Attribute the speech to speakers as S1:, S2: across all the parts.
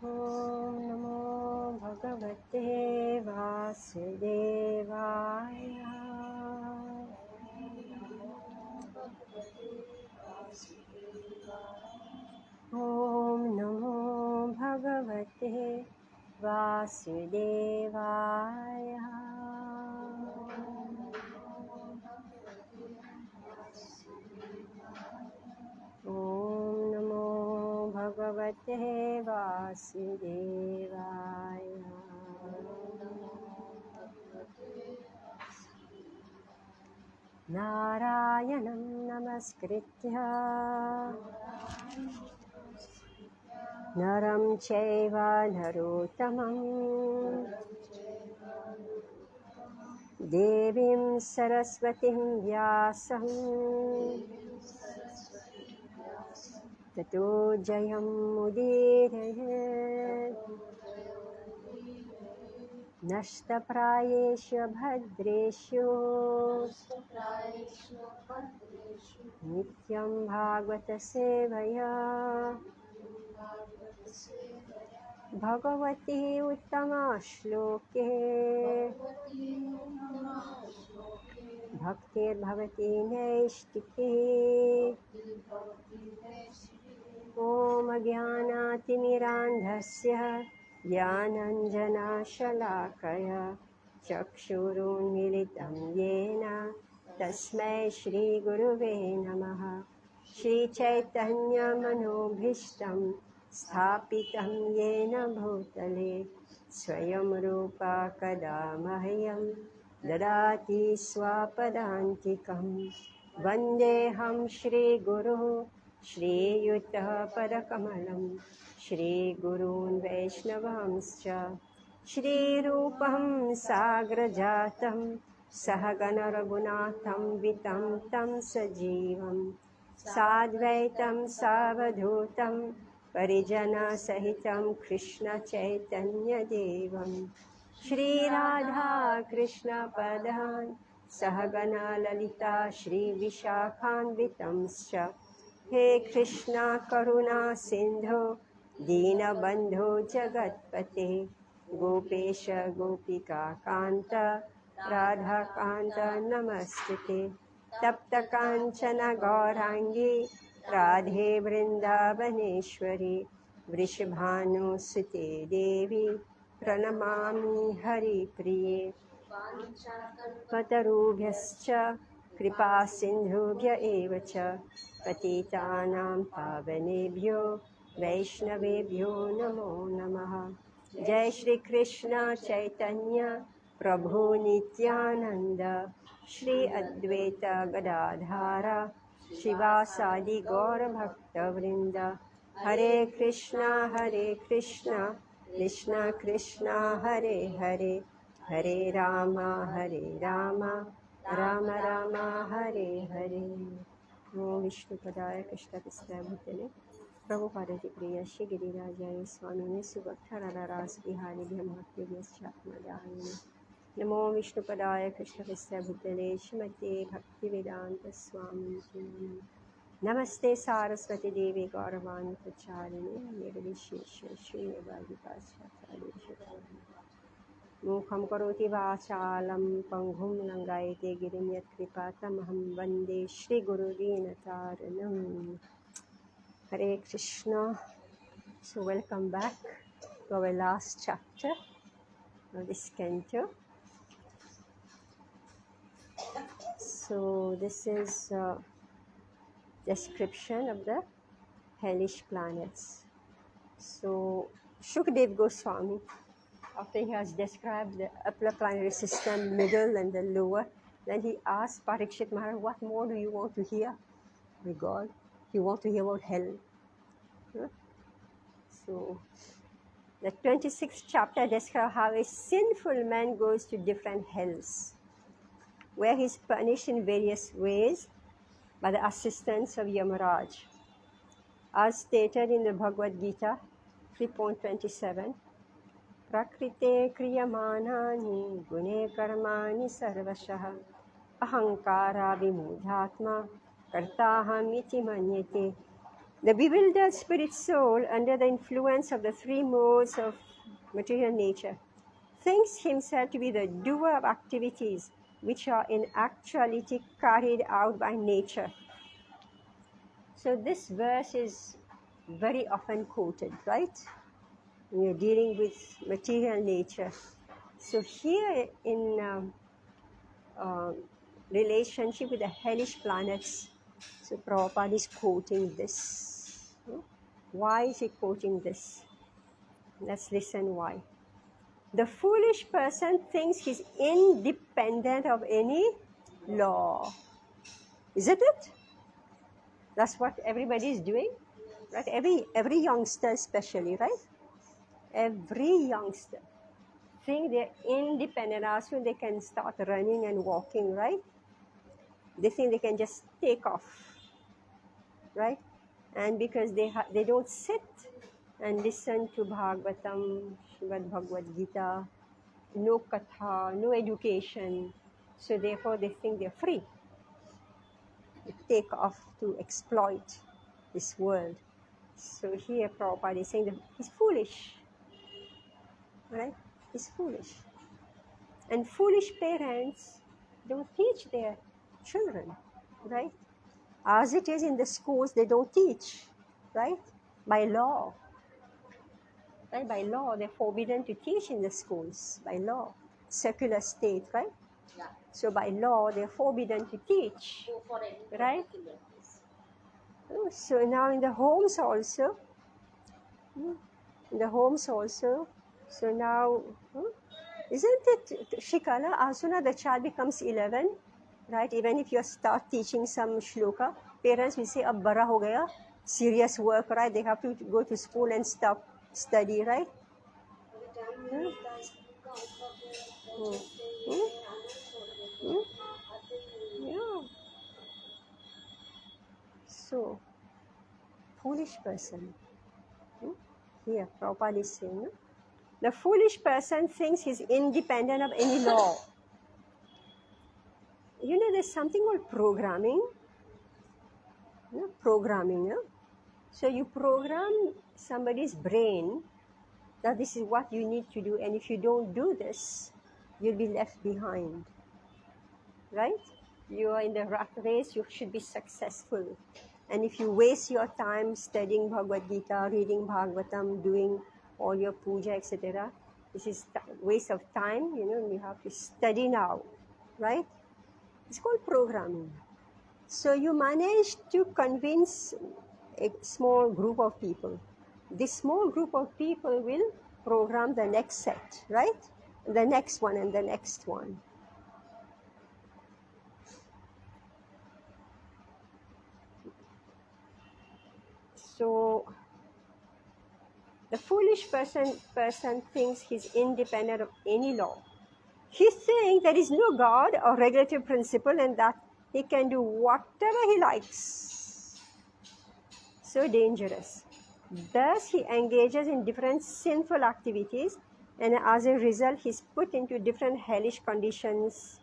S1: ॐ नमो भगवते वासुदेवाय। ॐ नमो भगवते वासुदेवाय। ॐ नमो भगवते वासुदेवाय। नारायणं नमस्कृत्य नरं चैव नरोत्तमं देवीं सरस्वतीं व्यासं ततो जयमुदीरयेत्। नष्टप्रायेषु भद्रेषु नित्यं भागवतसेवया भगवती उत्तमश्लोके भक्तिर्भवति नैष्टिकी। ॐ अज्ञानातिमिरान्धस्य ज्ञानञ्जनशलाकया चक्षुरुन्मीलितं येन तस्मै श्रीगुरुवे नमः। श्रीचैतन्यमनोभीष्टं स्थापितं येन भूतले स्वयं रूपा कदा मह्यं ददाति स्वपदान्तिकं। वन्देऽहं श्रीगुरुः श्रीयुतपदकमलं श्रीगुरून् वैष्णवांश्च। श्रीरूपं साग्रजातं सहगणरघुनाथं वितं तं सजीवं साद्वैतं सावधूतं परिजनसहितं कृष्णचैतन्यदेवं श्रीराधाकृष्णपदान् सहगणा ललिता श्रीविशाखान्वितंश्च। हे कृष्णा करुणा सिन्धो दीनबन्धो जगत्पते गोपेश गोपिका कान्त राधाकान्त नमस्तुते। तप्तकाञ्चन गौराङ्गी राधे वृन्दावनेश्वरी वृषभानुसुते देवी प्रणमामि हरिप्रिये। पतरुभ्यश्च कृपा सिन्धुभ्य एव च पतितानां पावनेभ्यो वैष्णवेभ्यो नमो नमः। जय श्री कृष्ण चैतन्य प्रभु नित्यानंद श्री अद्वैत गदाधर शिवासादि गौर भक्तवृंद। हरे कृष्णा कृष्ण कृष्ण हरे हरे हरे राम राम राम हरे हरे। नमो विष्णुपदाय कृष्णपृष्ठाय भूतले प्रभुपादति प्रिय श्री गिरिराजाय स्वामिने सुभक्तारास बिहारी भक्तिव्यस्यात्मदायिने। नमो विष्णुपदाय कृष्णपृष्ठाय भूतले श्रीमते भक्तिवेदांत स्वामी नमः। नमस्ते सारस्वती देवी गौरवाणी प्रचारिणे निर्विशेष शून्यवादिकाचार्य। मूखं करोति वाचालं पंगुं लंघयते गिरिं यत्कृपातमहं वन्दे श्रीगुरुदीनतारिणं। Hare Krishna. So welcome back to our last chapter of this canto. So this is description of the hellish planets. So Shukdev Goswami, after he has described the upper planetary system, middle and the lower, then he asked Parikshit Maharaj, what more do you want to hear? My God, you want to hear about hell? Huh? So the 26th chapter describes how a sinful man goes to different hells, where he is punished in various ways by the assistance of Yamaraj. As stated in the Bhagavad Gita 3.27, Prakrite kriyamanani gune karmani sarvashah ahankara vimudhatma kartaham iti manyate. The bewildered spirit soul, under the influence of the three modes of material nature, thinks himself to be the doer of activities which are in actuality carried out by nature. So this verse is very often quoted, right? When you're dealing with material nature. So here in relationship with the hellish planets, so Prabhupada is quoting this. Why is he quoting this? Let's listen why. The foolish person thinks he's independent of any law. Isn't it? That's what everybody is doing, right? Every youngster especially, right? Every youngster think they're independent. As soon they can start running and walking, right? They think they can just take off, right? And because they don't sit and listen to Bhagavatam, Srimad Bhagavad Gita, no katha, no education, so therefore they think they're free. They take off to exploit this world. So here Prabhupada is saying that he's foolish, right? He's foolish. And foolish parents don't teach their children, right? As it is in the schools, they don't teach, right? By law. Right? By law, they're forbidden to teach in the schools, by law. Secular state, right? Yeah. So by law, they're forbidden to teach, right? So now in the homes also, so now, isn't it, Shikala, as soon as the child becomes 11, right, even if you start teaching some shloka, parents will say, ab bara ho gaya, serious work, right, they have to go to school and stop study, right? Hmm? Hmm. Hmm? Hmm? Yeah. So, foolish person. Here, Prabhupada is saying, the foolish person thinks he's independent of any law. You know, there's something called programming. Programming. So you program somebody's brain that this is what you need to do, and if you don't do this, you'll be left behind. Right? You are in the rat race, you should be successful. And if you waste your time studying Bhagavad Gita, reading Bhagavatam, doing all your puja, etc., this is waste of time, you have to study now, right? It's called programming. So you manage to convince a small group of people. This small group of people will program the next set, right? The next one and the next one. So the foolish person thinks he's independent of any law. He thinks there is no God or regulative principle and that he can do whatever he likes. So dangerous. Thus, he engages in different sinful activities, and as a result, he's put into different hellish conditions,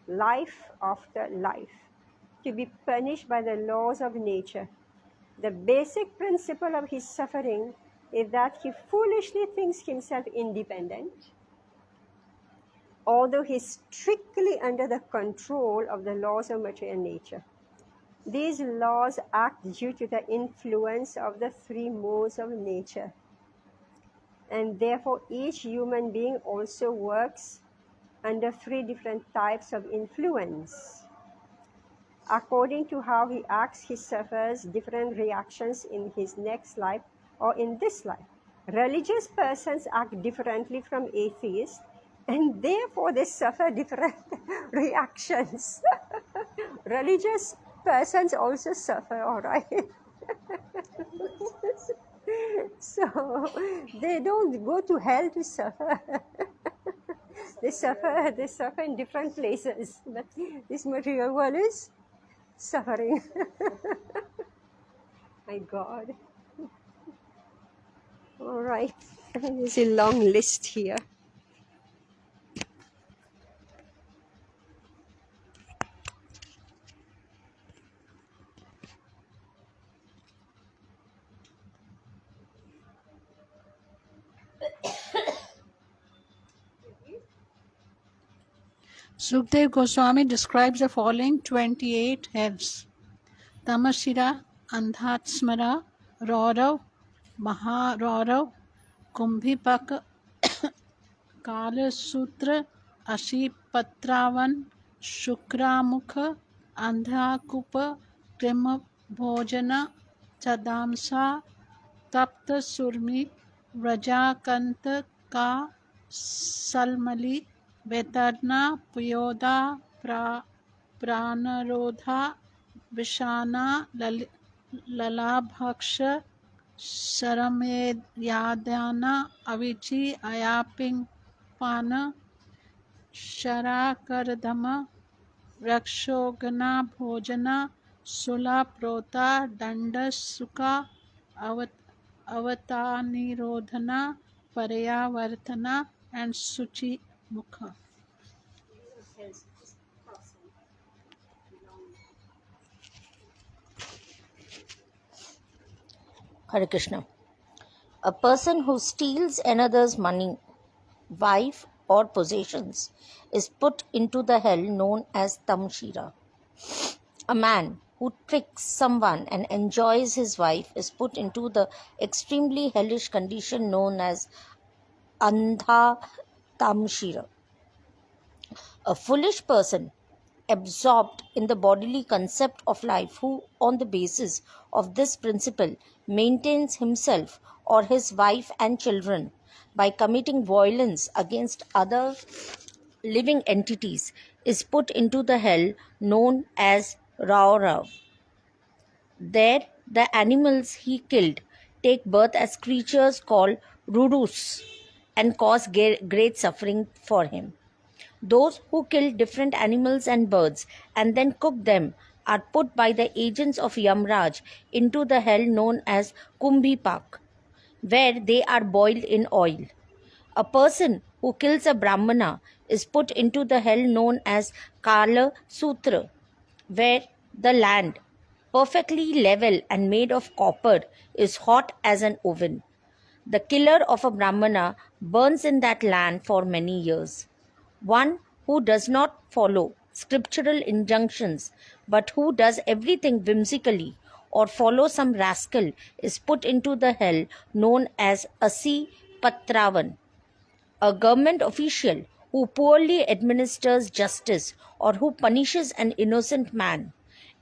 S1: life after life, to be punished by the laws of nature. The basic principle of his suffering is that he foolishly thinks himself independent, although he is strictly under the control of the laws of material nature. These laws act due to the influence of the three modes of nature, and therefore each human being also works under three different types of influence. According to how he acts, he suffers different reactions in his next life or in this life. Religious persons act differently from atheists, and therefore they suffer different reactions. Religious persons also suffer, all right? So they don't go to hell to suffer. They suffer in different places. But this material world is suffering. My God. All right. There's a long list here.
S2: Sukdev Goswami describes the following 28 hells: Tamashira, Andhatsmara, Raurav, Maharaurav, Kumbhipak, Kalasutra, Ashipatravan, Shukramukha, Andhakupa, Krimabhojana, Chadamsa, Tapta Surmi, Vrajakanta Ka, Salmali, Vetarna, Puyoda, Pranarodha, Vishana, Lalabhaksha, Saramedyadana, Avichi, Ayapingpana, Sharakardama, Rakshogana Bhojana, Sula Prota, Dandasuka, Avatanirodhana, Paryavartana, and Suchi Mukha.
S3: Hare Krishna. A person who steals another's money, wife, or possessions is put into the hell known as Tamshira. A man who tricks someone and enjoys his wife is put into the extremely hellish condition known as Andha Tamshira. A foolish person absorbed in the bodily concept of life who, on the basis of this principle, maintains himself or his wife and children by committing violence against other living entities is put into the hell known as Raurav. There, the animals he killed take birth as creatures called Rurus and cause great suffering for him. Those who kill different animals and birds and then cook them are put by the agents of Yamraj into the hell known as Kumbhipak, where they are boiled in oil. A person who kills a Brahmana is put into the hell known as Kala Sutra, where the land, perfectly level and made of copper, is hot as an oven. The killer of a Brahmana burns in that land for many years. One who does not follow scriptural injunctions but who does everything whimsically or follow some rascal is put into the hell known as Asi Patravan. A government official who poorly administers justice or who punishes an innocent man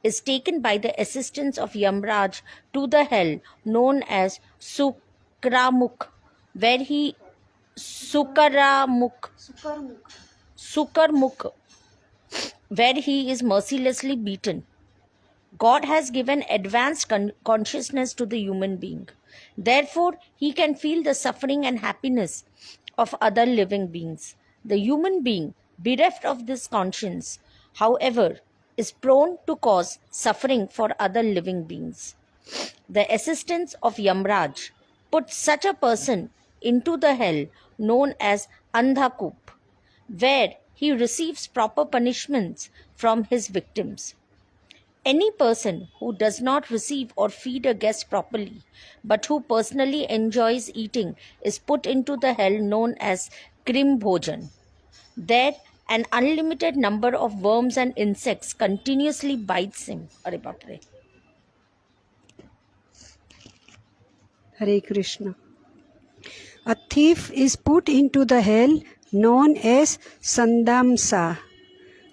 S3: is taken by the assistance of Yamraj to the hell known as Sukramukh, where he Sukarmukh, where he is mercilessly beaten. God has given advanced consciousness to the human being. Therefore, he can feel the suffering and happiness of other living beings. The human being, bereft of this conscience, however, is prone to cause suffering for other living beings. The assistance of Yamraj puts such a person into the hell known as Andhakup, where he receives proper punishments from his victims. Any person who does not receive or feed a guest properly, but who personally enjoys eating, is put into the hell known as Krim Bhojan. There, an unlimited number of worms and insects continuously bites him. Hare Bapre.
S4: Hare Krishna. A thief is put into the hell known as Sandamsa.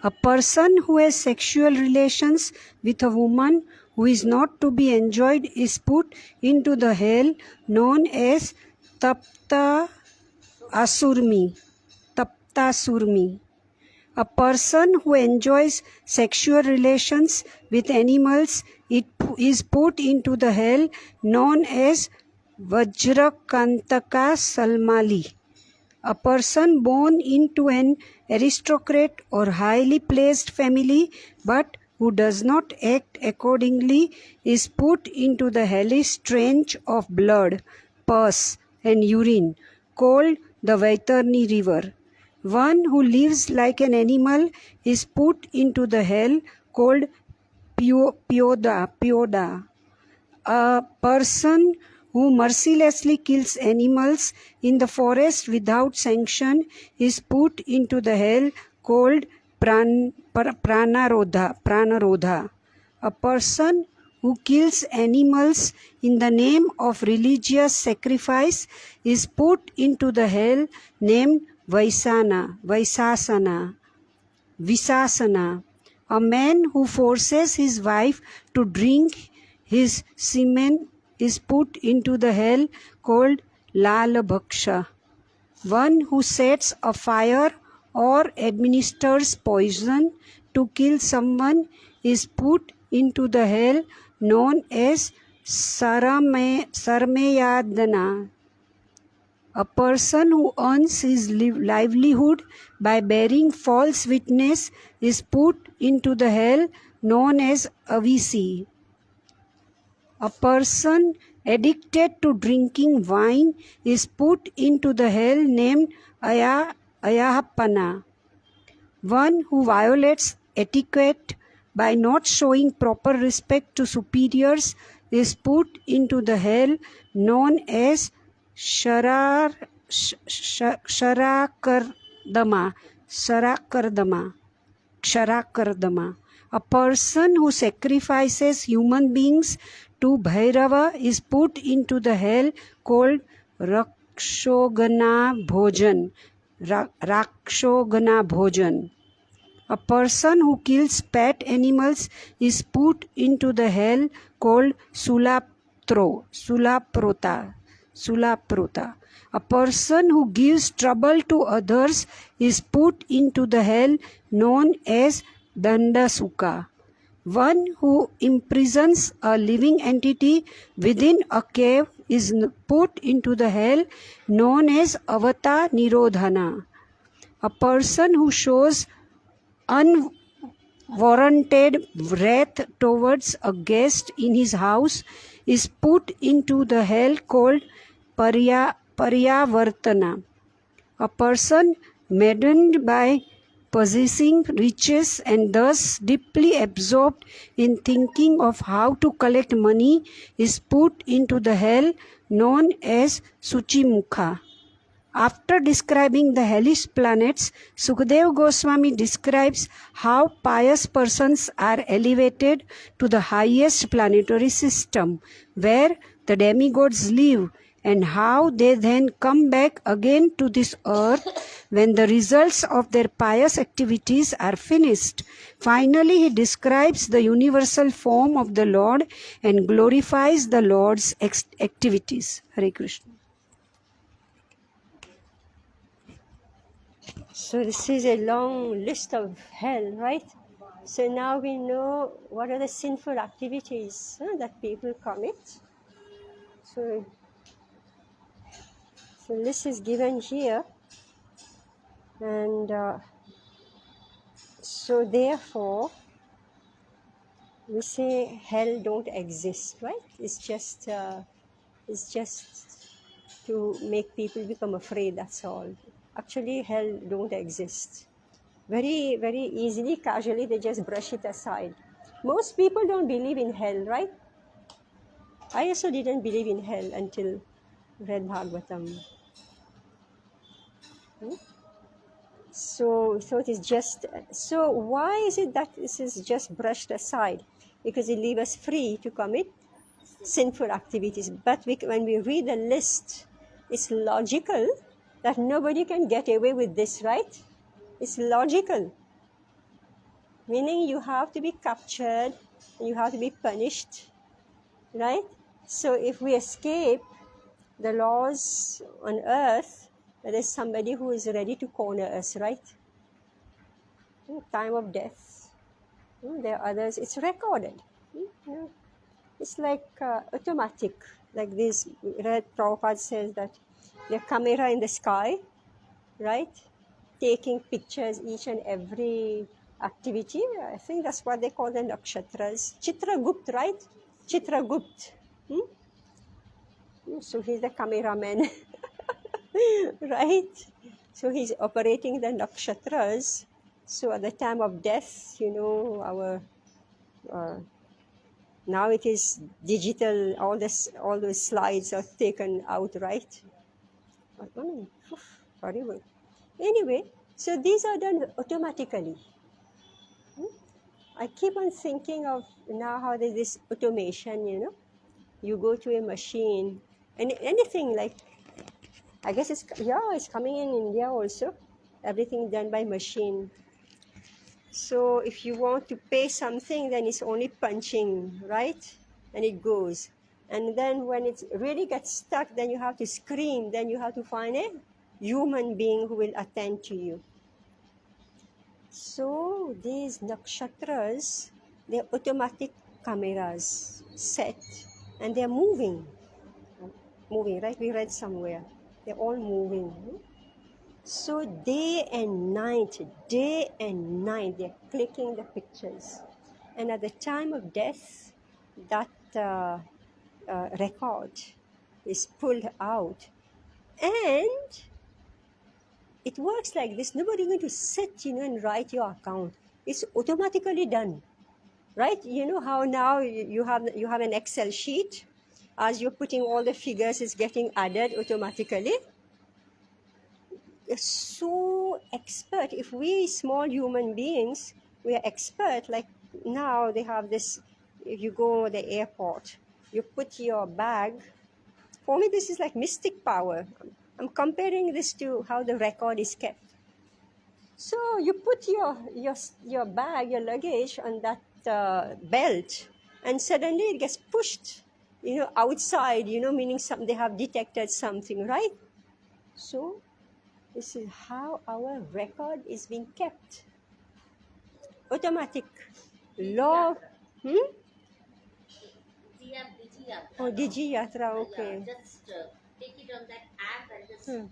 S4: A person who has sexual relations with a woman who is not to be enjoyed is put into the hell known as Tapta Asurmi. A person who enjoys sexual relations with animals is put into the hell known as Vajrakantaka Salmali. A person born into an aristocrat or highly placed family but who does not act accordingly is put into the hellish trench of blood, pus and urine called the Vaitarni river. One who lives like an animal is put into the hell called Pyoda. A person who mercilessly kills animals in the forest without sanction is put into the hell called Pranarodha. A person who kills animals in the name of religious sacrifice is put into the hell named Visasana. A man who forces his wife to drink his semen is put into the hell called Lalabhaksha. One who sets a fire or administers poison to kill someone is put into the hell known as Sarmayadana. A person who earns his livelihood by bearing false witness is put into the hell known as Avisi. A person addicted to drinking wine is put into the hell named Ayahapana. One who violates etiquette by not showing proper respect to superiors is put into the hell known as Ksharakardama. A person who sacrifices human beings to Bhairava is put into the hell called Rakshogana Bhojan. A person who kills pet animals is put into the hell called Sulaprota. A person who gives trouble to others is put into the hell known as Dandasuka. One who imprisons a living entity within a cave is put into the hell known as Avata Nirodhana. A person who shows unwarranted wrath towards a guest in his house is put into the hell called Paryavartana. A person maddened by possessing riches and thus deeply absorbed in thinking of how to collect money is put into the hell known as Suchimukha. After describing the hellish planets, Sukadeva Goswami describes how pious persons are elevated to the highest planetary system, where the demigods live, and how they then come back again to this earth when the results of their pious activities are finished. Finally, he describes the universal form of the Lord and glorifies the Lord's activities. Hare Krishna.
S1: So this is a long list of hell, right? So now we know what are the sinful activities that people commit. So list is given here, and so therefore we say hell don't exist, right? It's just to make people become afraid, that's all. Actually, hell don't exist. Very, very easily, casually, they just brush it aside. Most people don't believe in hell, right? I also didn't believe in hell until read Bhagavatam. So it is just, so why is it that this is just brushed aside? Because it leaves us free to commit sinful activities. But when we read the list, it's logical that nobody can get away with this, right? It's logical. Meaning you have to be captured and you have to be punished, right? So if we escape the laws on earth, there is somebody who is ready to corner us, right? Time of death. There are others, it's recorded. It's like automatic. Like this, Prabhupada says that the camera in the sky, right? Taking pictures each and every activity. I think that's what they call the nakshatras. Chitragupt, right? Chitragupt. So he's the cameraman, right? So he's operating the nakshatras. So at the time of death, our now it is digital. All those slides are taken out, right? Horrible. Anyway, so these are done automatically. I keep on thinking of now how there's this automation, you go to a machine and anything like, I guess it's coming in India also, everything done by machine. So if you want to pay something, then it's only punching, right? And it goes. And then when it really gets stuck, then you have to scream. Then you have to find a human being who will attend to you. So these nakshatras, they're automatic cameras set, and they're moving, right? We read somewhere. They're all moving. So day and night, they're clicking the pictures. And at the time of death, that record is pulled out. And it works like this. Nobody's going to sit, and write your account. It's automatically done, right? You know how now you have an Excel sheet. As you're putting all the figures, it's getting added automatically. So expert. If we small human beings, we are expert. Like now they have this, if you go to the airport, you put your bag. For me, this is like mystic power. I'm comparing this to how the record is kept. So you put your bag, your luggage on that belt, and suddenly it gets pushed, outside, meaning they have detected something, right? So this is how our record is being kept. Automatic. Law. Oh, Digi Yatra, okay.
S3: Just take it on that app and just you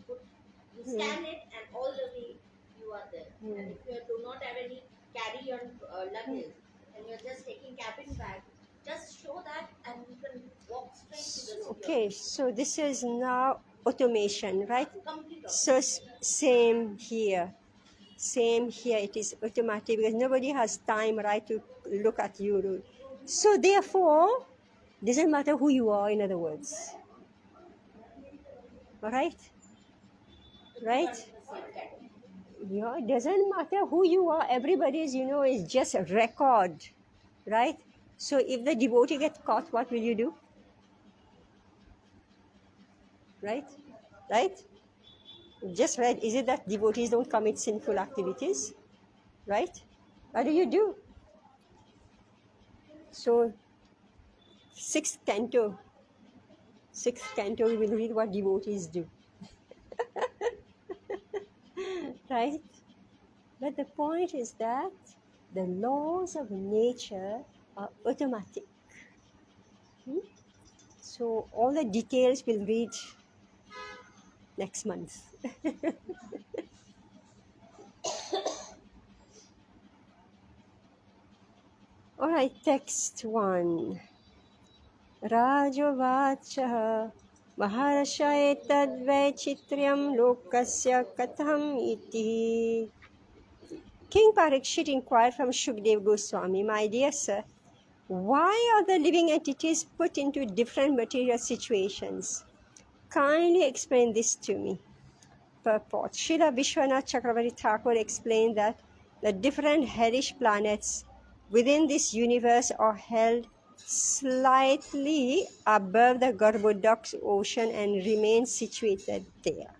S3: scan it, and all the way you are there. And if you do not have any carry on luggage, and you're just taking cabin bag, just show that, and you can walk straight to the security.
S1: Okay, so this is now automation, right?
S3: Complete
S1: So same here. It is automatic because nobody has time, right, to look at you. So therefore, doesn't matter who you are, in other words. All right? Right? Yeah, it doesn't matter who you are. Everybody's, is just a record, right? So if the devotee gets caught, what will you do? Right? Just read, is it that devotees don't commit sinful activities? Right? What do you do? So, sixth canto, we will read what devotees do. Right? But the point is that the laws of nature are automatic. So all the details we'll read next month. All right, text 1. Rajovachah Maharsha etad vaichitriam lokasya katham iti. King Parikshit inquired from Shukdev Goswami, my dear sir, why are the living entities put into different material situations? Kindly explain this to me. Purport. Srila Vishwanath Chakravarti Thakur explained that the different hellish planets within this universe are held slightly above the Garbhodaksha ocean and remain situated there.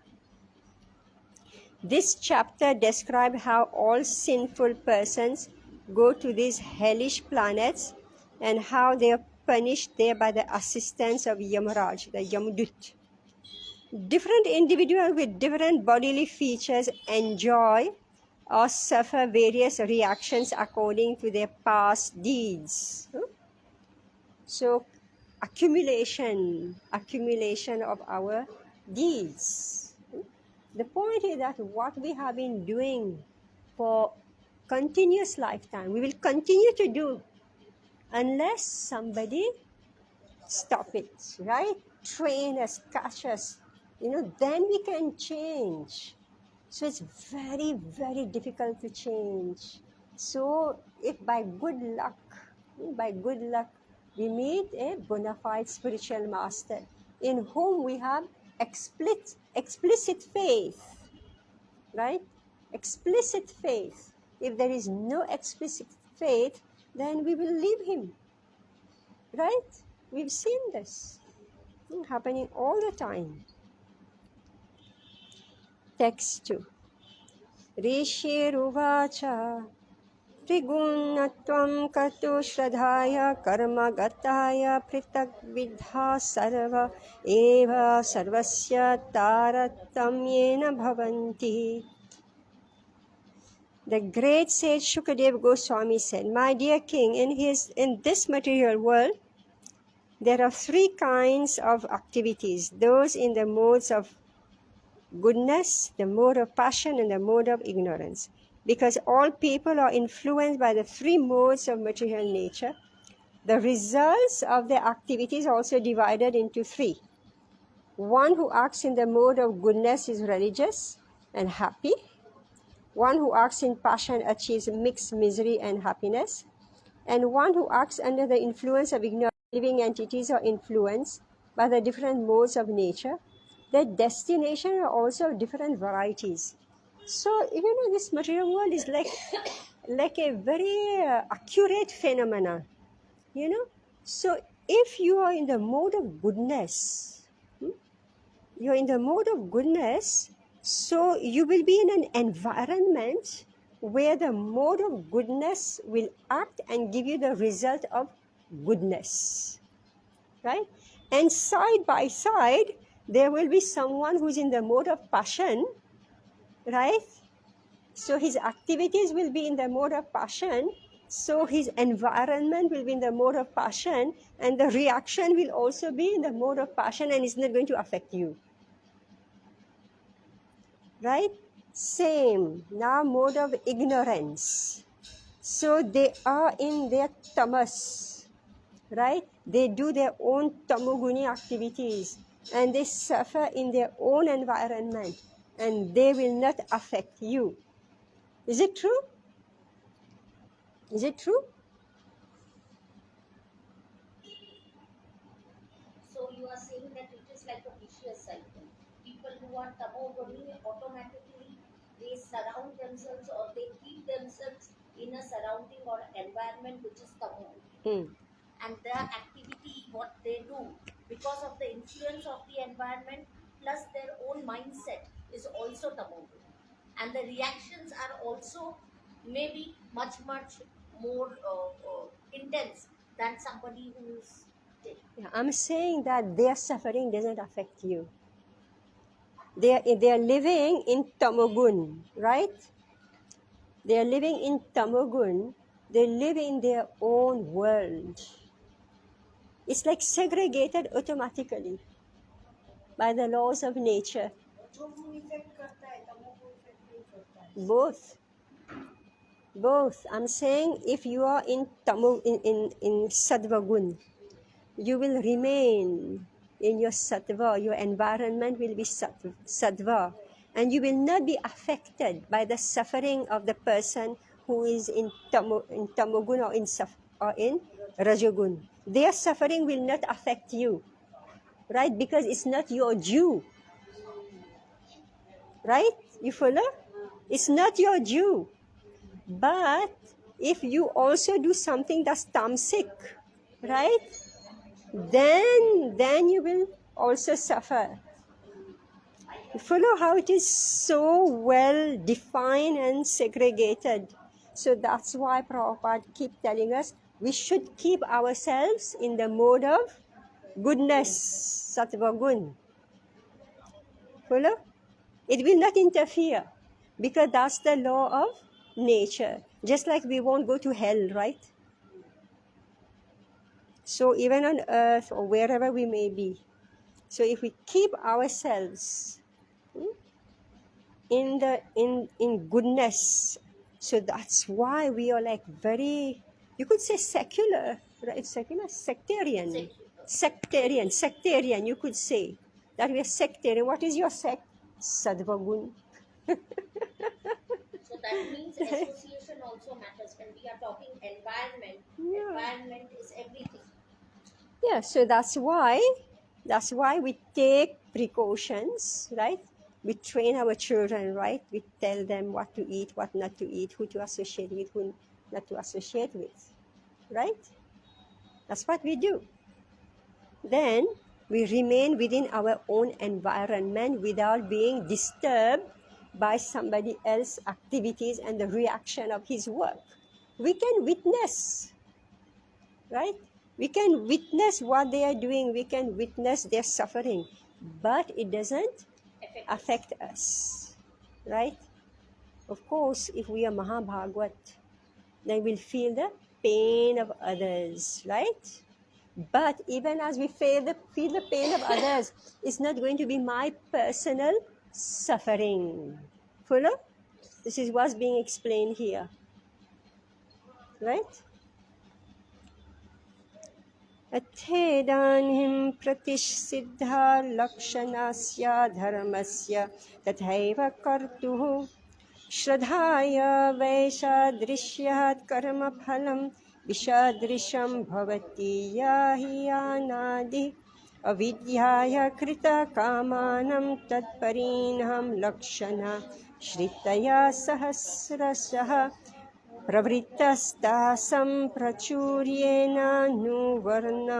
S1: This chapter describes how all sinful persons go to these hellish planets and how they are punished there by the assistance of Yamaraj, the Yamdut. Different individuals with different bodily features enjoy or suffer various reactions according to their past deeds. So, accumulation of our deeds. The point is that what we have been doing for continuous lifetime, we will continue to do unless somebody stop it, right? Train us, catch us, then we can change. So it's very, very difficult to change. So if by good luck, we meet a bona fide spiritual master in whom we have explicit faith, right? Explicit faith. If there is no explicit faith, then we will leave him. Right? We've seen this happening all the time. Text 2. Rishiruvacha Trigunnatvam Katu Shradhaya Karma Gataya Pritak Vidha Sarva Eva Sarvasya Taratamyena Bhavanti. The great sage Shukadeva Goswami said, my dear king, in this material world, there are three kinds of activities. Those in the modes of goodness, the mode of passion, and the mode of ignorance. Because all people are influenced by the three modes of material nature, the results of their activities are also divided into three. One who acts in the mode of goodness is religious and happy. One who acts in passion achieves mixed misery and happiness. And one who acts under the influence of ignorant living entities or influenced by the different modes of nature, their destination are also different varieties. So, this material world is like a very accurate phenomena, So, if you are in the mode of goodness, you're in the mode of goodness, so you will be in an environment where the mode of goodness will act and give you the result of goodness, right? And side by side, there will be someone who's in the mode of passion, right? So his activities will be in the mode of passion, so his environment will be in the mode of passion, and the reaction will also be in the mode of passion, and it's not going to affect you. Right? Same. Now mode of ignorance. So they are in their tamas, right? They do their own tamoguni activities and they suffer in their own environment and they will not affect you. Is it true? Is it true?
S3: So you are saying that it is like a vicious cycle. People who are tamoguni automatically they surround themselves or they keep themselves in a surrounding or environment which is tamoguni. And their activity, what they do, because of the influence of the environment plus their own mindset is also tamoguni. And the reactions are also maybe much more intense than somebody who's
S1: Yeah, I'm saying that their suffering doesn't affect you. They are living in tamogun, right? They are living in tamogun. They live in their own world. It's like segregated automatically by the laws of nature. Both. I'm saying if you are in sattva-gun, you will remain in your sattva. Your environment will be sattva. And you will not be affected by the suffering of the person who is in tamogun or in rajogun. Their suffering will not affect you, right? Because it's not your due, right? You follow? It's not your due. But if you also do something that's tamasic, right? Then you will also suffer. You follow how it is so well defined and segregated. So that's why Prabhupada keep telling us we should keep ourselves in the mode of goodness, sattva gun. Follow? It will not interfere because that's the law of nature. Just like we won't go to hell, right? So even on earth or wherever we may be. So if we keep ourselves in goodness, so that's why we are like very, you could say secular, right? Secular, sectarian, you could say that we are sectarian. What is your sect? Sadvagun.
S3: So that means association also matters. When we are talking environment, environment is everything.
S1: Yeah, so that's why we take precautions, right? We train our children, right? We tell them what to eat, what not to eat, who to associate with, who not to associate with. right? That's what we do. Then we remain within our own environment without being disturbed by somebody else's activities and the reaction of his work. We can witness, right? We can witness what they are doing, we can witness their suffering, but it doesn't affect us, right? Of course, if we are Mahabhagwat, then we'll feel the pain of others, right? But even as we feel the pain of others, it's not going to be my personal suffering. Follow? This is what's being explained here, right? अथेदानीं प्रतिसिद्धा लक्षणस्य धर्मस्य तथैव कर्तुः श्रद्धाय वैसादृश्यात् कर्मफलं विसादृशं भवति या हि अनादि अविद्याय कृतकामानं तत्परिणाम लक्षणा श्रितया सहस्रशः प्रवृत्तस्तासं प्रचुर्येण नुवर्णयिष्यामः.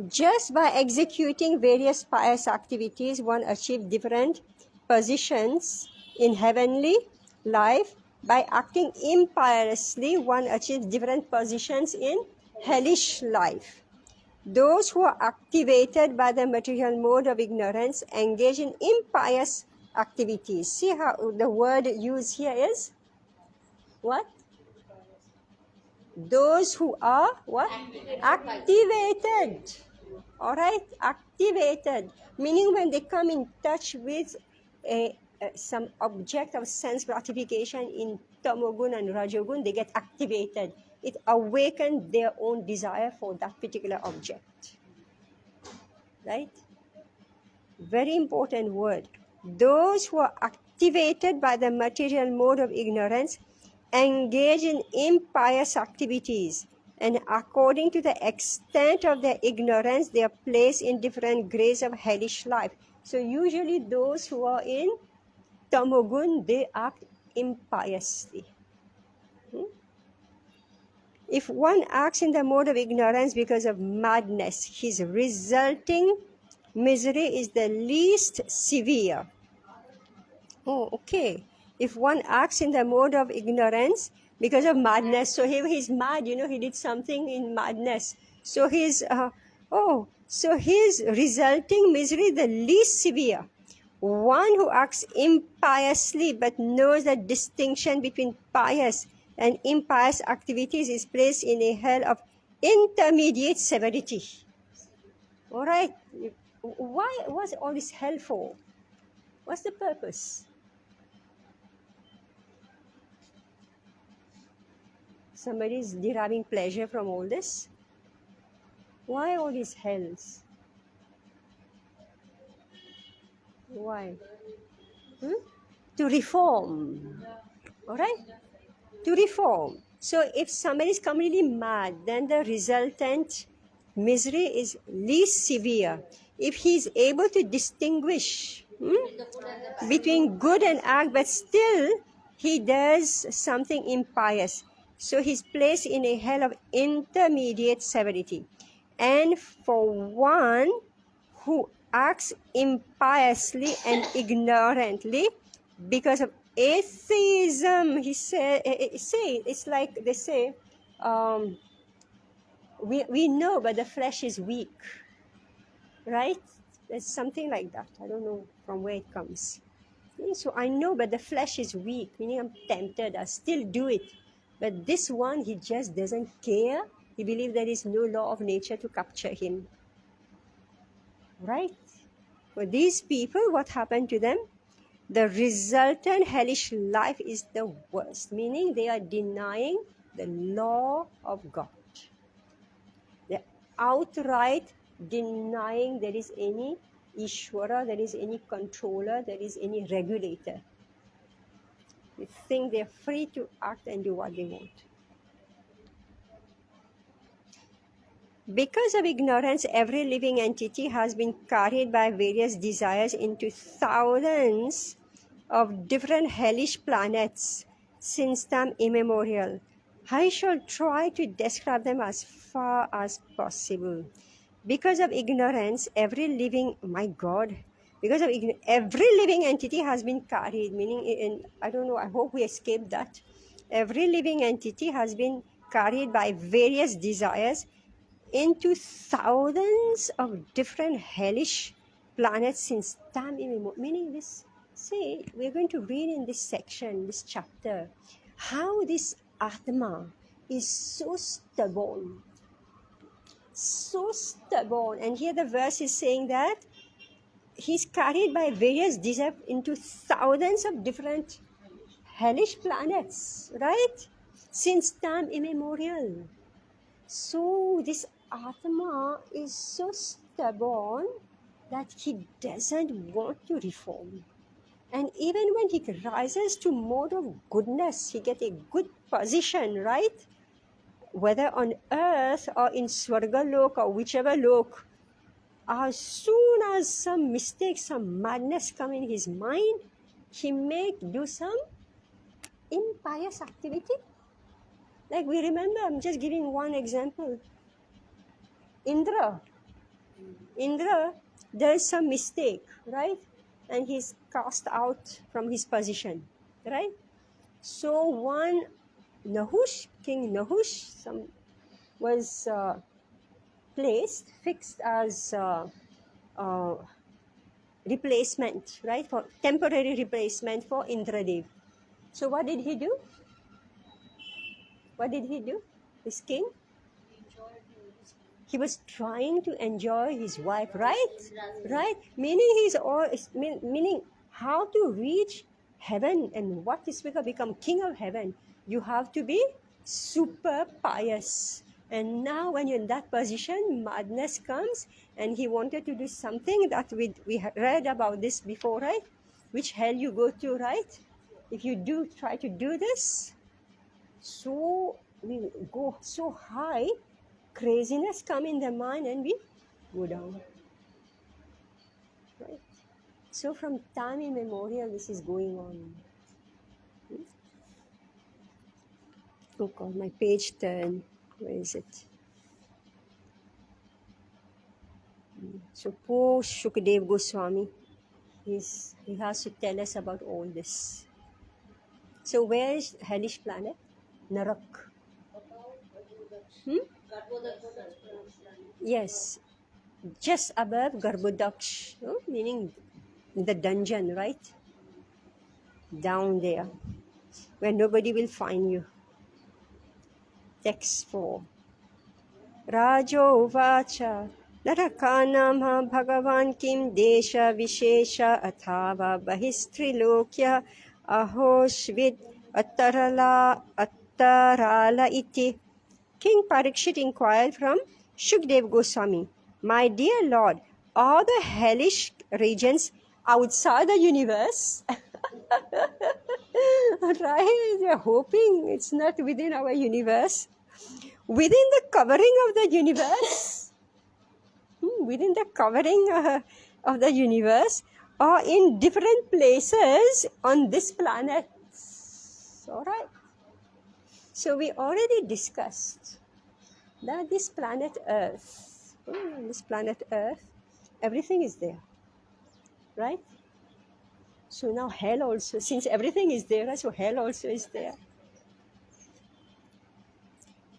S1: Just by executing various pious activities, one achieves different positions in heavenly life. By acting impiously, one achieves different positions in hellish life. Those who are activated by the material mode of ignorance engage in impious activities. See how the word used here is what? Those who are what? Activated. All right, activated, meaning when they come in touch with some object of sense gratification in tamogun and rajogun, they get activated. It awakens their own desire for that particular object, right? Very important word. Those who are activated by the material mode of ignorance engage in impious activities, and according to the extent of their ignorance, they are placed in different grades of hellish life. So usually those who are in tamogun, they act impiously. If one acts in the mode of ignorance because of madness, his resulting misery is the least severe. Oh, okay. If one acts in the mode of ignorance because of madness, so he's mad, he did something in madness. So his resulting misery is the least severe. One who acts impiously but knows the distinction between pious and impious activities is placed in a hell of intermediate severity. All right. Why was all this hell for? What's the purpose? Somebody is deriving pleasure from all this. Why all these hells? Why? To reform. All right? To reform. So if somebody is completely mad, then the resultant misery is least severe. If he is able to distinguish between good and act, but still he does something impious, so he's placed in a hell of intermediate severity. And for one who acts impiously and ignorantly because of atheism, it's like they say, we know, but the flesh is weak, right? There's something like that. I don't know from where it comes. So I know, but the flesh is weak, meaning I'm tempted. I still do it. But this one, he just doesn't care. He believes there is no law of nature to capture him. Right? For these people, what happened to them? The resultant hellish life is the worst, meaning they are denying the law of God. They're outright denying there is any Ishwara, there is any controller, there is any regulator. They think they're free to act and do what they want. Because of ignorance, every living entity has been carried by various desires into thousands of different hellish planets since time immemorial. I shall try to describe them as far as possible. Because of ignorance, every living, my God, every living entity has been carried, meaning, I don't know, I hope we escaped that. Every living entity has been carried by various desires into thousands of different hellish planets since time immemorial. Meaning this, say, we're going to read in this section, this chapter, how this Atma is so stubborn. And here the verse is saying that he's carried by various desires into thousands of different hellish planets, right? Since time immemorial. So this Atma is so stubborn that he doesn't want to reform. And even when he rises to mode of goodness, he gets a good position, right? Whether on earth or in Swargalok or whichever lok, as soon as some mistake, some madness come in his mind, he may do some impious activity. Like we remember, I'm just giving one example. Indra, there's some mistake, right? And he's cast out from his position, right? So one Nahush, King Nahush, was fixed as replacement, right? For temporary replacement for Indradev. So what did he do? This king? He was trying to enjoy his wife, right? Meaning how to reach heaven and what is to become king of heaven. You have to be super pious. And now when you're in that position, madness comes, and he wanted to do something that we read about this before, right? Which hell you go to, right? If you do try to do this, so we go so high, craziness come in the mind and we go down, right? So from time immemorial this is going on. Oh God, my page turn. Where is it? So poor Shukadev Goswami, he has to tell us about all this. So where is hellish planet? Narak. Yes, just above Garbhodaksh, meaning the dungeon, right? Down there, where nobody will find you. Text 4. Rajo Vacha Narakanam Bhagavan Kim Desha Vishesha Athava Bahistrilokya Ahoshvid Attarala Iti. King Parikshit inquired from Shukdev Goswami, my dear Lord, are the hellish regions outside the universe? Right? They're hoping it's not within our universe. Within the covering of the universe, within the covering of the universe, or in different places on this planet. All right. So we already discussed that this planet Earth, everything is there, right? So now hell also, since everything is there, so hell also is there.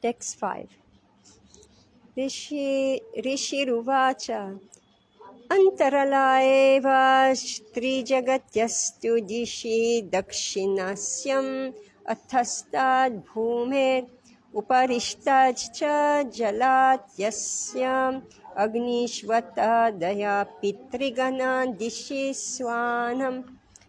S1: Text 5. Rishiruvacha Antarala eva Trijagatiyastu dishi dakshinasyam athastad bhumer uparishtajcha jalat yasyam agnishvata daya pitriganan dishi swanam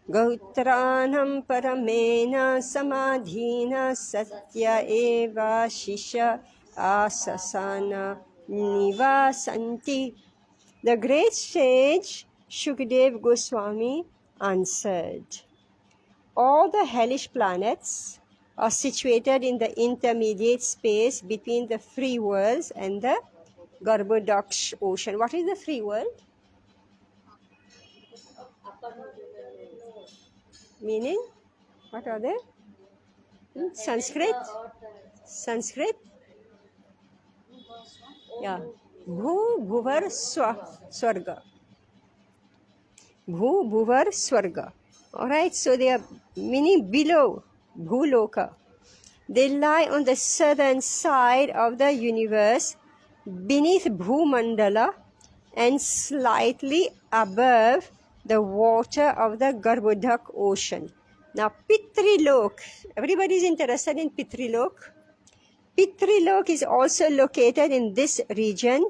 S1: gautranam paramena samadhina satya eva shisha asasana nivasanti. The great sage Shukadev Goswami answered, all the hellish planets are situated in the intermediate space between the free worlds and the Garbhodaksh ocean. What is the free world? Meaning, what are they? Sanskrit? Sanskrit? Yeah. Bhu, Bhuvar, Swarga. Bhu, Bhuvar, Swarga. Alright, so they are meaning below, Bhuloka. They lie on the southern side of the universe, beneath Bhumandala and slightly above the water of the Garbhodak ocean. Now, Pitrilok, everybody is interested in Pitrilok. Pitrilok is also located in this region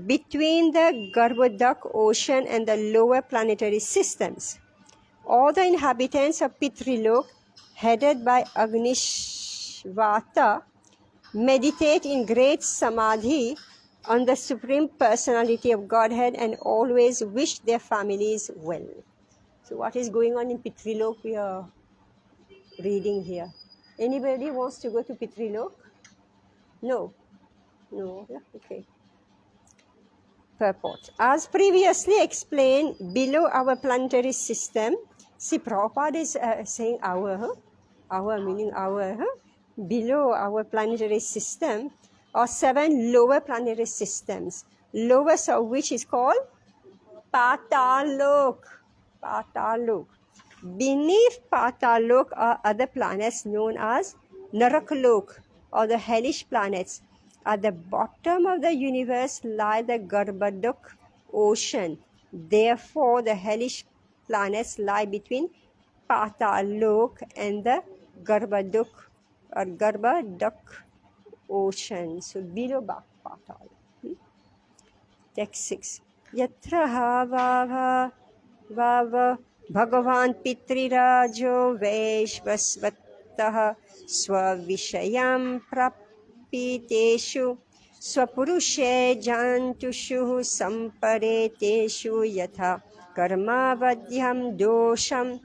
S1: between the Garbhodak ocean and the lower planetary systems. All the inhabitants of Pitrilok, headed by Agnishvata, meditate in great samadhi on the Supreme Personality of Godhead and always wish their families well. So what is going on in Pitrilok we are reading here. Anybody wants to go to Pitrilok? No. No. Yeah, okay. Purport. As previously explained, below our planetary system, see Prabhupada is saying our meaning our, below our planetary system are 7 lower planetary systems, lowest of which is called Patalok. Patalok. Beneath Patalok are other planets known as Narakalok, or the hellish planets. At the bottom of the universe lie the Garbhodak ocean. Therefore, the hellish planets lie between Patalok and the Garbhodak or Garbhodak ocean. So below Patal. Text 6. Yatra vava vava Bhagavan Pitrirajo Vaishvasvatah Svavishayam Prapiteshu Swapurushe Jantushu Sampareteshu Yatha Karmavadyam Dosham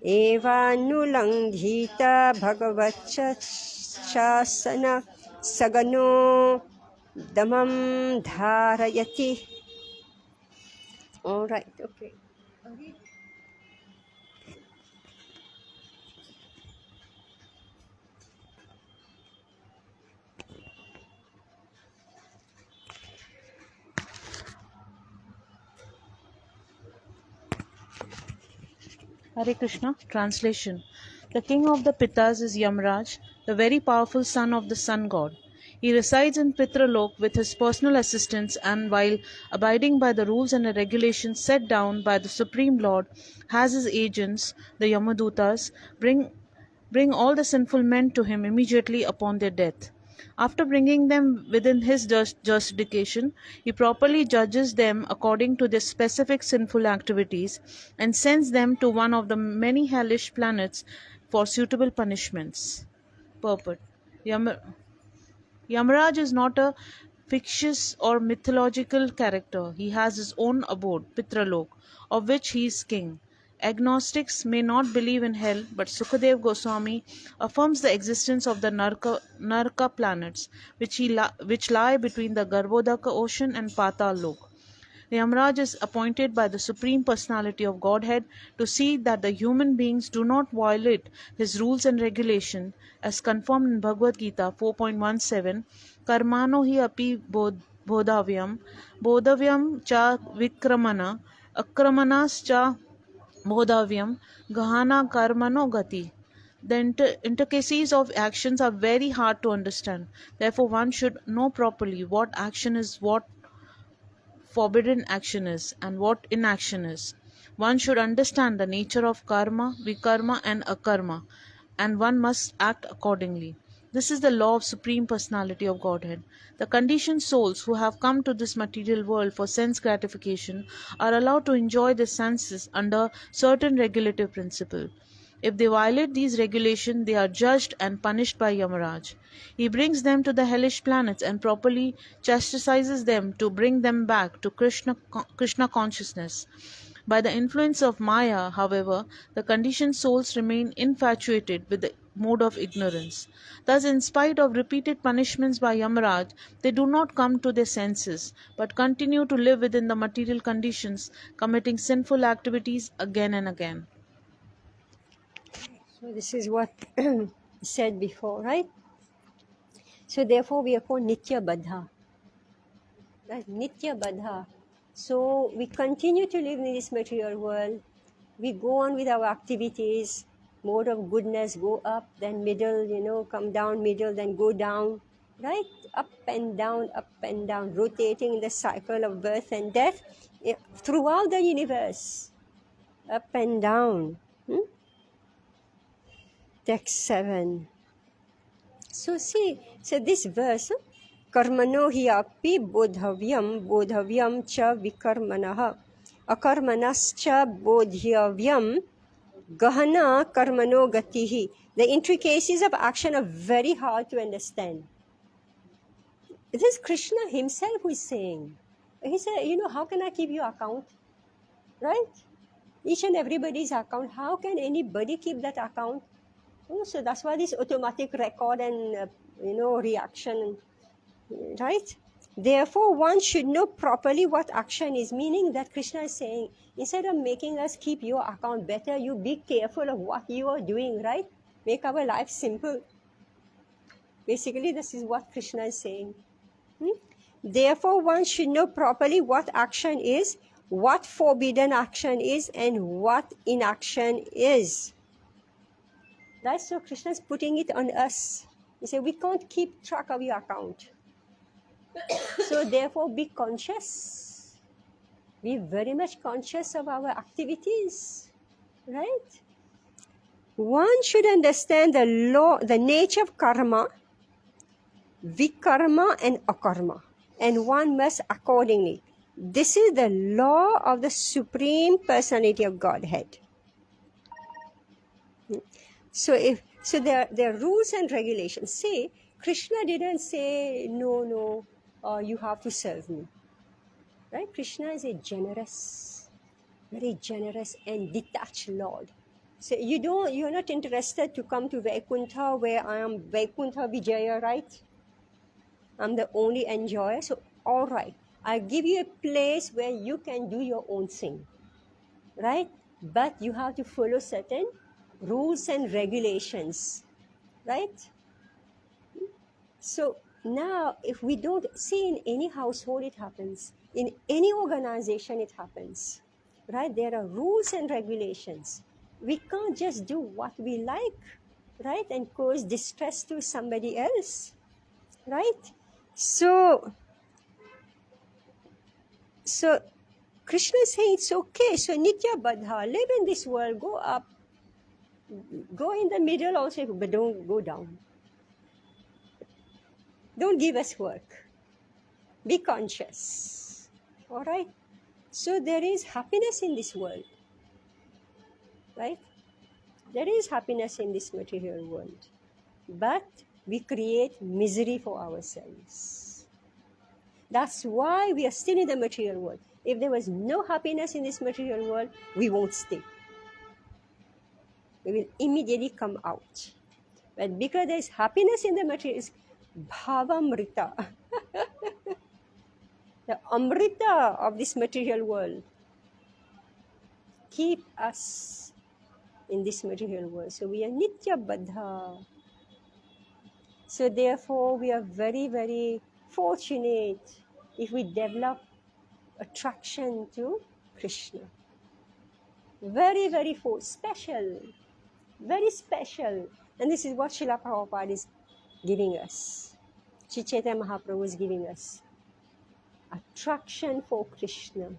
S1: Evanulanghita Bhagavachasana Sagano Damam Dharayati. All right, okay.
S2: Hare Krishna. Translation. The king of the Pitas is Yamraj, the very powerful son of the sun god. He resides in Pitralok with his personal assistants, and while abiding by the rules and the regulations set down by the Supreme Lord, has his agents, the Yamadutas, bring all the sinful men to him immediately upon their death. After bringing them within his jurisdiction, he properly judges them according to their specific sinful activities and sends them to one of the many hellish planets for suitable punishments. Purport. Yamaraj is not a fictitious or mythological character. He has his own abode, Pitralok, of which he is king. Agnostics may not believe in hell, but Sukadev Goswami affirms the existence of the Naraka planets, which lie between the Garbhodaka ocean and Patal Lok. Yamraj is appointed by the Supreme Personality of Godhead to see that the human beings do not violate his rules and regulation, as confirmed in Bhagavad Gita 4.17, Karmano hi api bodhavyam cha vikramana, akramanas cha bodhavyam, gahana karmano gati. The intricacies of actions are very hard to understand. Therefore, one should know properly what action is, what forbidden action is, and what inaction is. One should understand the nature of karma, vikarma, and akarma, and one must act accordingly. This is the law of Supreme Personality of Godhead. The conditioned souls who have come to this material world for sense gratification are allowed to enjoy the senses under certain regulative principle. If they violate these regulations, they are judged and punished by Yamaraj. He brings them to the hellish planets and properly chastises them to bring them back to Krishna consciousness. By the influence of Maya, however, the conditioned souls remain infatuated with the mode of ignorance. Thus, in spite of repeated punishments by Yamaraj, they do not come to their senses, but continue to live within the material conditions, committing sinful activities again and again.
S1: So this is what said before, right? So therefore we are called Nitya Baddha. Right? Nitya Baddha. So we continue to live in this material world. We go on with our activities. Mode of goodness go up, then middle, come down, middle, then go down. Right? Up and down, rotating in the cycle of birth and death throughout the universe. Up and down. Text 7. So see, so this verse, karmano hi api bodhavyam cha vikarmanah, akarmanascha bodhavyam gahana karmano gatihi. The intricacies of action are very hard to understand. It is Krishna himself who is saying. He said, how can I keep your account? Right? Each and everybody's account. How can anybody keep that account? So that's why this automatic record and reaction, right? Therefore, one should know properly what action is, meaning that Krishna is saying, instead of making us keep your account better, you be careful of what you are doing, right? Make our life simple. Basically, this is what Krishna is saying. Therefore, one should know properly what action is, what forbidden action is, and what inaction is. Right? So Krishna is putting it on us. He said, we can't keep track of your account. So therefore, be conscious. Be very much conscious of our activities. Right? One should understand the law, the nature of karma, vikarma and akarma. And one must accordingly. This is the law of the Supreme Personality of Godhead. So there are rules and regulations. See, Krishna didn't say, no, you have to serve me. Right? Krishna is a generous, very generous and detached Lord. So you're not interested to come to Vaikuntha where I am Vaikuntha Vijaya, right? I'm the only enjoyer. So all right, I'll give you a place where you can do your own thing. Right? But you have to follow certain rules and regulations, right? So now, if we don't see in any household, it happens. In any organization, it happens, right? There are rules and regulations. We can't just do what we like, right? And cause distress to somebody else, right? So Krishna is saying it's okay. So Nitya Baddha, live in this world, go up, go in the middle also, but don't go down. Don't give us work. Be conscious. All right? So there is happiness in this world. Right? There is happiness in this material world. But we create misery for ourselves. That's why we are still in the material world. If there was no happiness in this material world, we won't stay. We will immediately come out. But because there is happiness in the material, it's bhavamrita. The amrita of this material world keep us in this material world. So we are nitya baddha. So therefore we are very, very fortunate if we develop attraction to Krishna. Very, very special. Very special. And this is what Srila Prabhupada is giving us. Sri Chaitanya Mahaprabhu is giving us. Attraction for Krishna.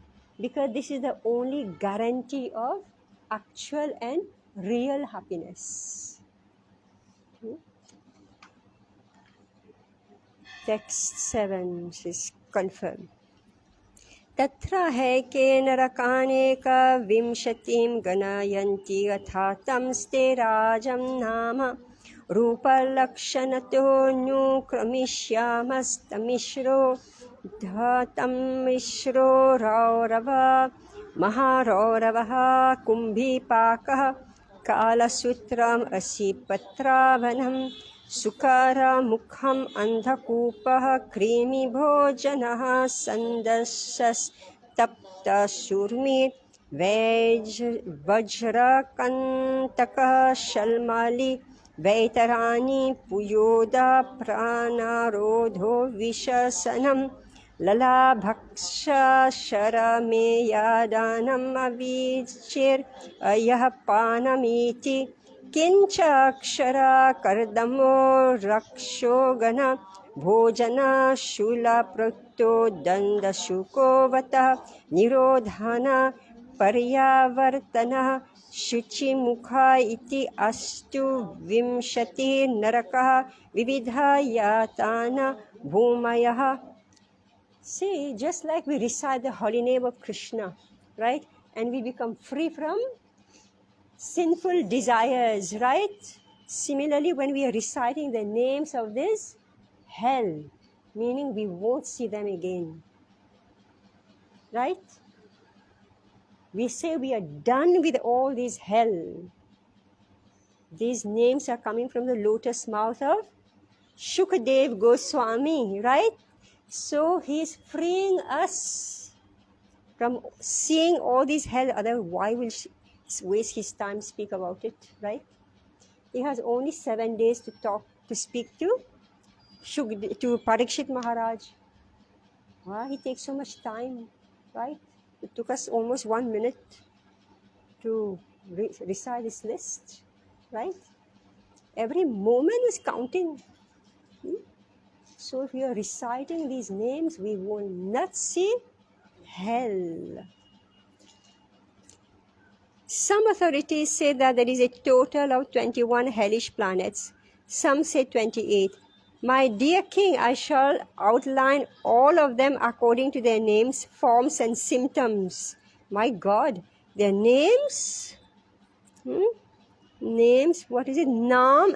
S1: Because this is the only guarantee of actual and real happiness. Text 7 is confirmed. तत्र हैके नरकानेक विंशतिं गणयन्ति यथा तं स्ते राजं नाम रूपलक्षणतो नुक्रमिष्यामस्तमिश्रो धतं मिश्रो रौरव महारौरवः कुम्भीपाकः कालसूत्रम् असिपत्रावनं सुकरमुखम् अन्धकूपः क्रीमिभोजनः सन्दशस्तप्तशूर्मिर्वज्रकन्तकः शल्मली Vaitarani puyoda pranarodho vishasanam lalabhaksha sharame yadanam avichir ayapanamiti kincha akshara kardamo rakshogana भोजना शूला प्रक्तो दंड शुकोवतः निरोधाना पर्यावर्तनः शुचिमुखा इति अस्तु विंशति नरकः विविधा यातना भूमयः. See, just like we recite the holy name of Krishna, right? And we become free from sinful desires, right? Similarly, when we are reciting the names of this hell, meaning we won't see them again, right? We say we are done with all this hell. These names are coming from the lotus mouth of Shukadev Goswami, right? So he is freeing us from seeing all these hell. Otherwise, why will he waste his time speak about it, right? He has only 7 days to speak to Parikshit Maharaj. Why he takes so much time, right? It took us almost 1 minute to recite this list, right? Every moment is counting. So if we are reciting these names, we will not see hell. Some authorities say that there is a total of 21 hellish planets. Some say 28. My dear king, I shall outline all of them according to their names, forms, and symptoms. My God, their names? Names, what is it? Nam,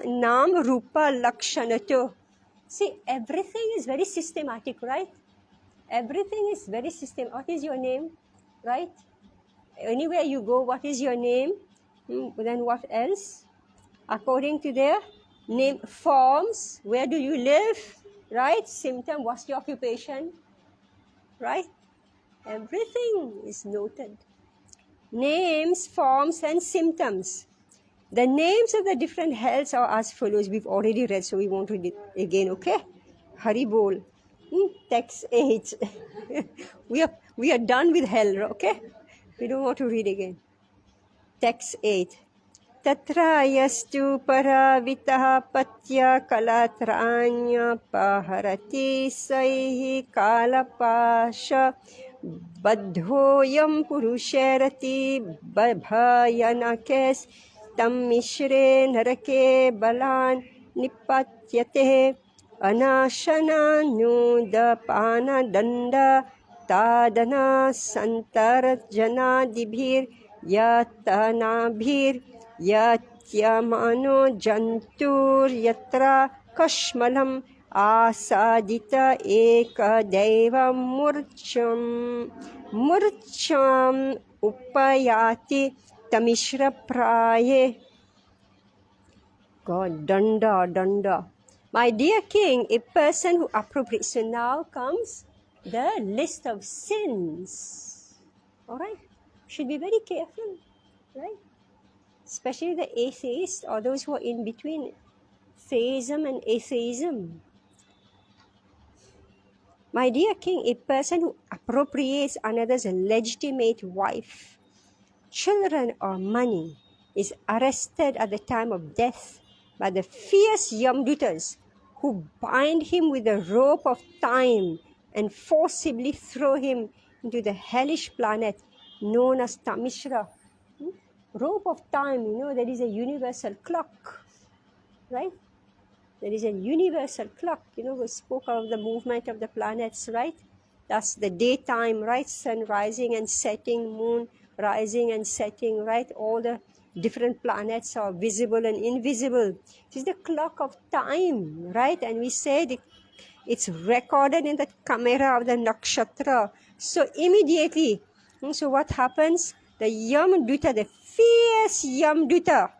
S1: Rupa, Lakshanato. See, everything is very systematic, right? Everything is very systematic. What is your name, right? Anywhere you go, what is your name? Then what else? According to their name, forms, where do you live, right? Symptom, what's your occupation, right? Everything is noted. Names, forms, and symptoms. The names of the different hells are as follows. We've already read, so we won't read it again, okay? Hari Bol. Text 8. we are done with hell, okay? We don't want to read again. Text 8. Tatra yastu paravitah patya kalatranya paharati saihi kalapasha badhoyam purusharati bhayanakes tam mishre narake balan nipatyate anashana nudapana danda tadana santarjanadibhir yatanabhir yatyamano jantur yatra kashmalam asadita ekadeva murcham upayati tamishra praye. God, danda. My dear king, a person who appropriates. So now comes the list of sins. All right? Should be very careful, right? Especially the atheists or those who are in between theism and atheism. My dear king, a person who appropriates another's legitimate wife, children, or money is arrested at the time of death by the fierce Yamdutas who bind him with the rope of time and forcibly throw him into the hellish planet known as Tamishra. Rope of time, there is a universal clock, right? There is a universal clock, we spoke of the movement of the planets, right? That's the daytime, right? Sun rising and setting, moon rising and setting, right? All the different planets are visible and invisible. It is the clock of time, right? And we said it's recorded in the camera of the nakshatra. So immediately, so what happens? The Yamduta, the fierce Yamduta,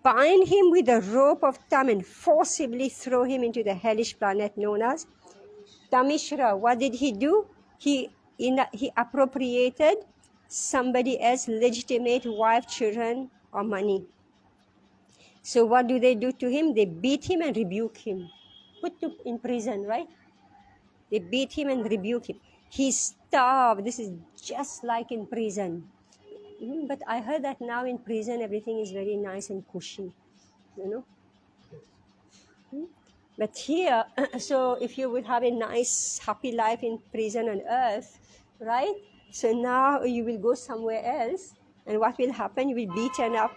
S1: bind him with a rope of time and forcibly throw him into the hellish planet known as Tamishra. What did he do? He appropriated somebody else's legitimate wife, children, or money. So what do they do to him? They beat him and rebuke him. Put him in prison, right? They beat him and rebuke him. He starved. This is just like in prison. But I heard that now in prison everything is very nice and cushy, you know. But here, so if you would have a nice, happy life in prison on earth, right? So now you will go somewhere else, and what will happen? You will be beaten up,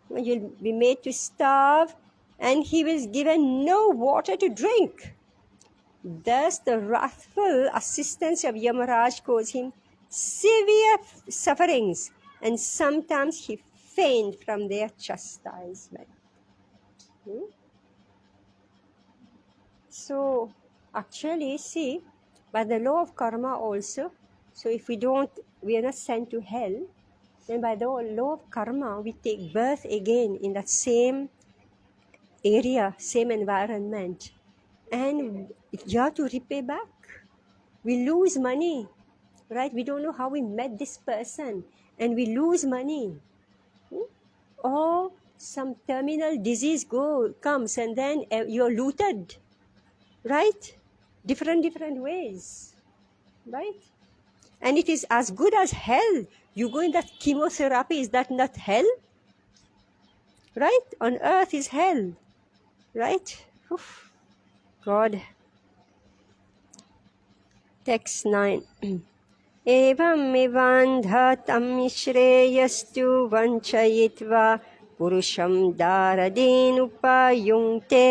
S1: you'll be made to starve, and he was given no water to drink. Thus, the wrathful assistants of Yamaraj caused him severe sufferings, and sometimes he fainted from their chastisement. So, actually, see, by the law of karma also, so if we are not sent to hell, then by the law of karma, we take birth again in that same area, same environment. And you have to repay back. We lose money, right? We don't know how we met this person, and we lose money. Or some terminal disease comes, and then you're looted, right? Different ways, right? And it is as good as hell. You go in that chemotherapy, is that not hell? Right? On earth is hell, right? Oof. God. Text 9. एवमेवान्धतं श्रेयस्तु वञ्चयित्वा पुरुषं दारदेनुपयुङ्क्ते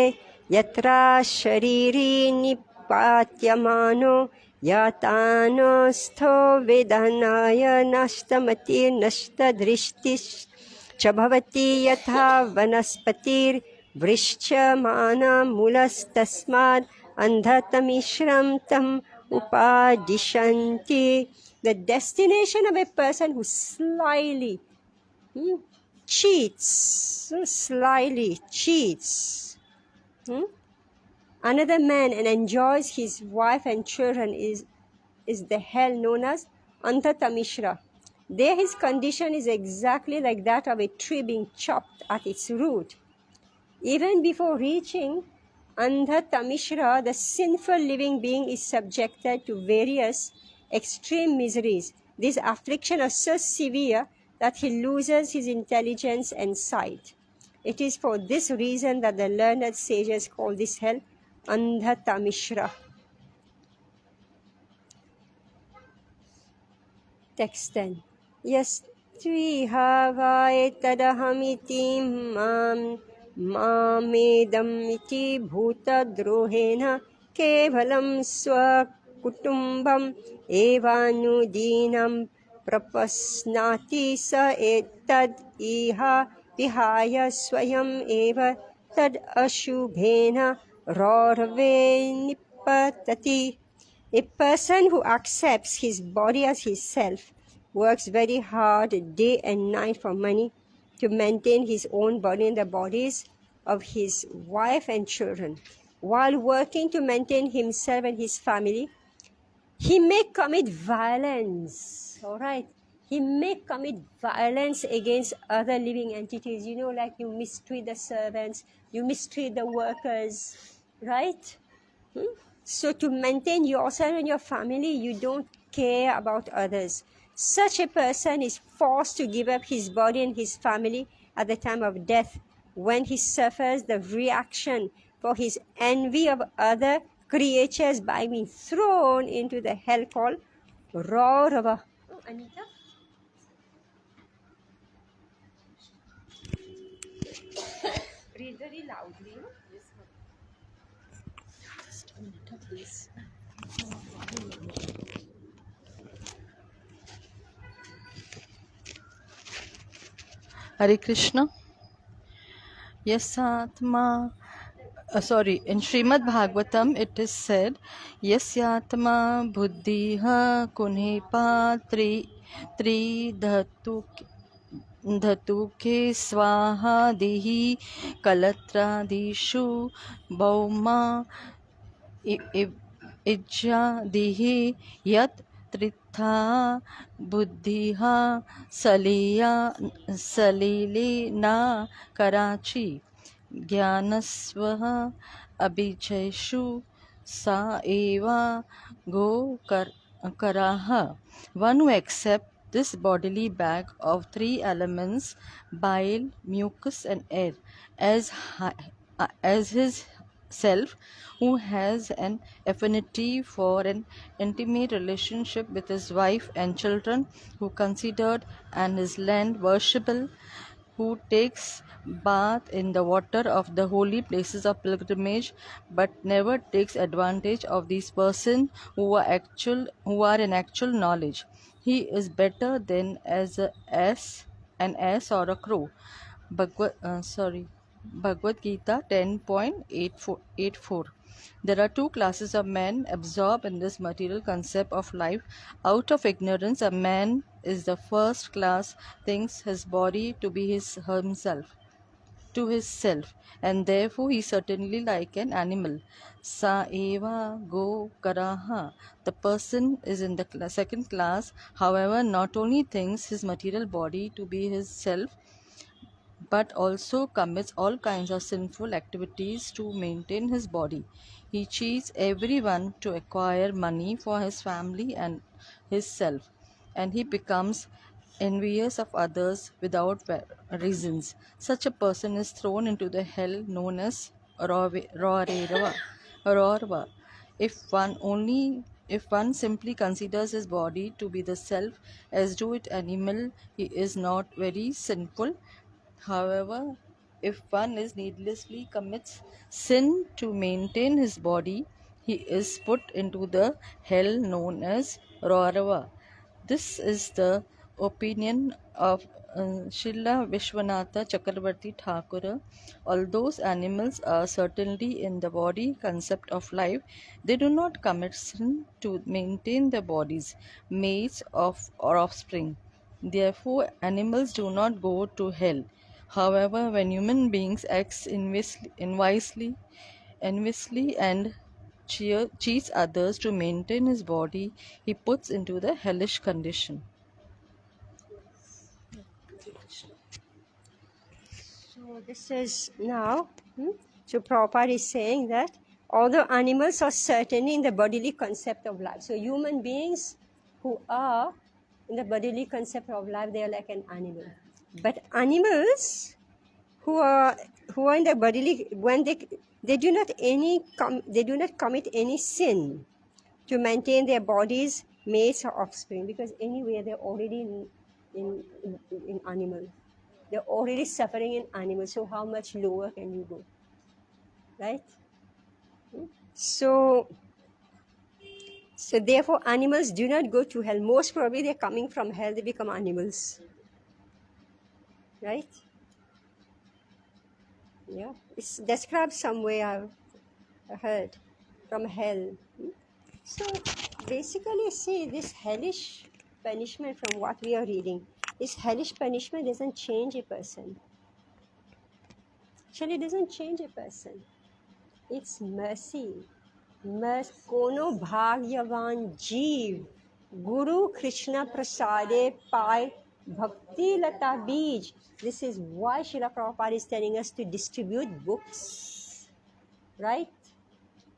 S1: यत्रा शरीरी निपात्यमानो यातानस्थो वेदनाय नष्टमतिर्नष्टदृष्टिश्च भवति यथा वनस्पतिर्वृश्चमानमूलस्तस्माद् अन्धतमिश्रं तम् upadishanti. The destination of a person who slyly cheats another man and enjoys his wife and children is the hell known as Antatamishra. There his condition is exactly like that of a tree being chopped at its root. Even before reaching Andhatamishra, the sinful living being is subjected to various extreme miseries. These afflictions are so severe that he loses his intelligence and sight. It is for this reason that the learned sages call this hell Andhatamishra. Text 10. Yastviha vaetadahamiti mam मामेदम् इति भूतद्रोहेण केवलं स्वकुटुम्बम् एवानुदीनं प्रपश्नाति स एतद् इह विहाय स्वयम् एव तद् अशुभेन रौरवे निपतति. A person who accepts his body as his self works very hard day and night for money to maintain his own body and the bodies of his wife and children. While working to maintain himself and his family, he may commit violence, all right? He may commit violence against other living entities, like you mistreat the servants, you mistreat the workers, right? So to maintain yourself and your family, you don't care about others. Such a person is forced to give up his body and his family at the time of death when he suffers the reaction for his envy of other creatures by being thrown into the hell called Raurava. Oh, Anita? Read very loudly. Just a minute, please.
S5: Hare Krishna. Yasatma, in Srimad Bhagavatam it is said, Yasyatma buddhiha kunhepa tri dhatuke swaha dihi kalatra dishu bauma ijja dihi yat त्रिथा बुद्धिः सलीलेना कराची ज्ञानस्वः अभिचयषु सा eva go karaha. One who accepts this bodily bag of three elements, bile, mucus, and air, as his self, who has an affinity for an intimate relationship with his wife and children, who considered and his land worshipable, who takes bath in the water of the holy places of pilgrimage, but never takes advantage of these persons who are in actual knowledge. He is better than as an ass or a crow. Bhagavad Gita 10.84. There are two classes of men absorbed in this material concept of life. Out of ignorance, a man is the first class, thinks his body to be himself, to his self, and therefore he is certainly like an animal. Sa eva go karaha. The person is in the second class, however, not only thinks his material body to be his self, but also commits all kinds of sinful activities to maintain his body. He cheats everyone to acquire money for his family and his self, and he becomes envious of others without reasons. Such a person is thrown into the hell known as Rorva. If one simply considers his body to be the self, as do it animal, he is not very sinful. However, if one is needlessly commits sin to maintain his body, he is put into the hell known as Raurava. This is the opinion of Srila Vishwanatha Chakravarti Thakura. Although animals are certainly in the body concept of life, they do not commit sin to maintain their bodies, mates of or offspring. Therefore, animals do not go to hell. However, when human beings act enviously and cheats others to maintain his body, he puts into the hellish condition.
S1: So this is now, so Prabhupada is saying that although animals are certainly in the bodily concept of life, so human beings who are in the bodily concept of life, they are like an animal. But animals who are in the bodily, when they do not commit any sin to maintain their bodies, mates or offspring, because anyway they're already in animal. They're already suffering in animals, so how much lower can you go? Right? So therefore animals do not go to hell. Most probably they're coming from hell, they become animals. Right? Yeah. It's described somewhere, I heard, from hell. So basically, see, this hellish punishment from what we are reading, this hellish punishment doesn't change a person. Actually, it doesn't change a person. It's mercy. Kono bhagyavan jeev Guru Krishna prasade pai bhakti lata bij. This is why Srila Prabhupada is telling us to distribute books, right?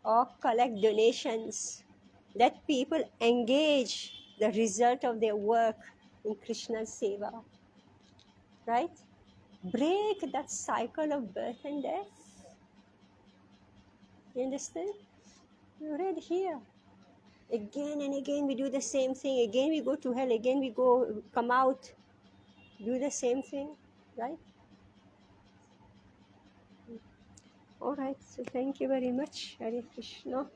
S1: Or collect donations. Let people engage the result of their work in Krishna's seva, right? Break that cycle of birth and death. You understand? You read here. Again and again we do the same thing. Again we go to hell. Again we come out, do the same thing, right? All right. So thank you very much. Hare Krishna.